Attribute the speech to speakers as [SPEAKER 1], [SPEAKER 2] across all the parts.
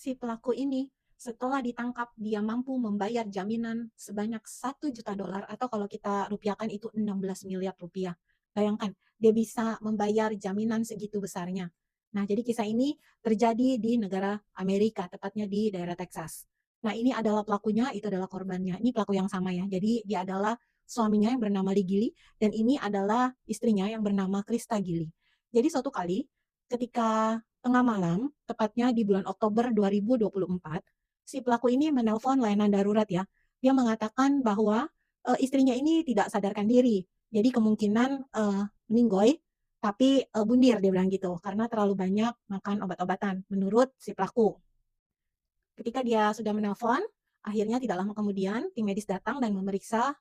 [SPEAKER 1] Si pelaku ini setelah ditangkap dia mampu membayar jaminan sebanyak $1 juta atau kalau kita rupiahkan itu 16 miliar rupiah. Bayangkan, dia bisa membayar jaminan segitu besarnya. Nah, jadi kisah ini terjadi di negara Amerika, tepatnya di daerah Texas. Nah, ini adalah pelakunya, itu adalah korbannya. Ini pelaku yang sama ya. Jadi dia adalah suaminya yang bernama Lee Gili dan ini adalah istrinya yang bernama Krista Gili. Jadi suatu kali ketika tengah malam, tepatnya di bulan Oktober 2024, si pelaku ini menelpon layanan darurat ya. Dia mengatakan bahwa istrinya ini tidak sadarkan diri. Jadi kemungkinan meninggoy, tapi bundir dia bilang gitu karena terlalu banyak makan obat-obatan menurut si pelaku. Ketika dia sudah menelpon, akhirnya tidak lama kemudian tim medis datang dan memeriksa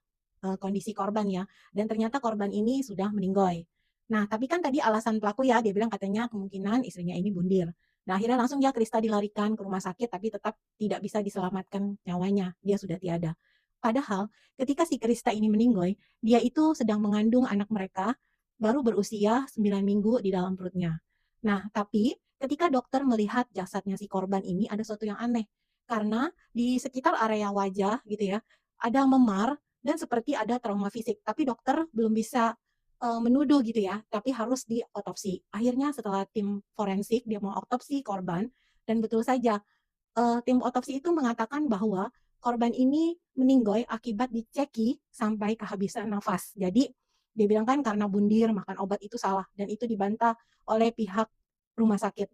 [SPEAKER 1] kondisi korban ya, dan ternyata korban ini sudah meninggoy. Nah, tapi kan tadi alasan pelaku ya, dia bilang katanya kemungkinan istrinya ini bundir. Nah, akhirnya langsung ya Krista dilarikan ke rumah sakit, tapi tetap tidak bisa diselamatkan nyawanya, dia sudah tiada. Padahal ketika si Krista ini meninggoy, dia itu sedang mengandung anak mereka, baru berusia 9 minggu di dalam perutnya. Nah, tapi ketika dokter melihat jasadnya si korban ini ada sesuatu yang aneh, karena di sekitar area wajah gitu ya, ada memar dan seperti ada trauma fisik, tapi dokter belum bisa, menuduh gitu ya, tapi harus diotopsi. Akhirnya setelah tim forensik dia mau otopsi korban dan betul saja, tim otopsi itu mengatakan bahwa korban ini meninggoy akibat diceki sampai kehabisan nafas. Jadi dia bilang kan karena bundir makan obat itu salah dan itu dibantah oleh pihak rumah sakit.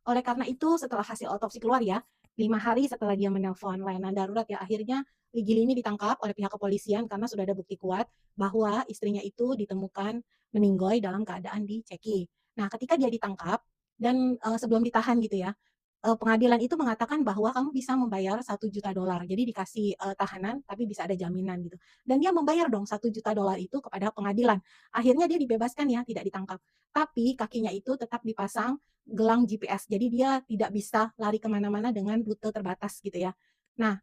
[SPEAKER 1] Oleh karena itu, setelah hasil otopsi keluar ya, 5 hari setelah dia menelpon layanan darurat ya, akhirnya Ligili ini ditangkap oleh pihak kepolisian karena sudah ada bukti kuat bahwa istrinya itu ditemukan meninggoy dalam keadaan diceki. Nah, ketika dia ditangkap dan, sebelum ditahan gitu ya, pengadilan itu mengatakan bahwa kamu bisa membayar $1 juta. Jadi dikasih, tahanan tapi bisa ada jaminan gitu. Dan dia membayar dong $1 juta itu kepada pengadilan. Akhirnya dia dibebaskan ya, tidak ditangkap. Tapi kakinya itu tetap dipasang gelang GPS. Jadi dia tidak bisa lari kemana mana dengan rute terbatas gitu ya. Nah,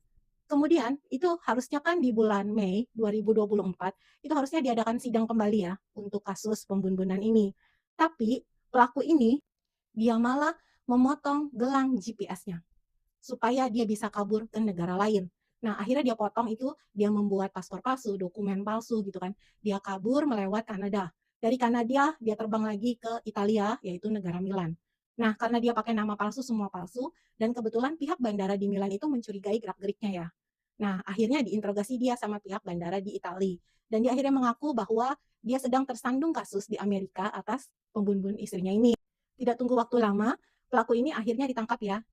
[SPEAKER 1] kemudian itu harusnya kan di bulan Mei 2024 itu harusnya diadakan sidang kembali ya untuk kasus pembunuhan ini. Tapi pelaku ini dia malah memotong gelang GPS-nya supaya dia bisa kabur ke negara lain. Nah, akhirnya dia potong itu, dia membuat paspor palsu, dokumen palsu gitu kan. Dia kabur melewat Kanada. Dari Kanada dia terbang lagi ke Italia, yaitu negara Milan. Nah, karena dia pakai nama palsu, semua palsu, dan kebetulan pihak bandara di Milan itu mencurigai gerak-geriknya ya. Nah, akhirnya diinterogasi dia sama pihak bandara di Italia. Dan dia akhirnya mengaku bahwa dia sedang tersandung kasus di Amerika atas pembunuhan istrinya ini. Tidak tunggu waktu lama, pelaku ini akhirnya ditangkap ya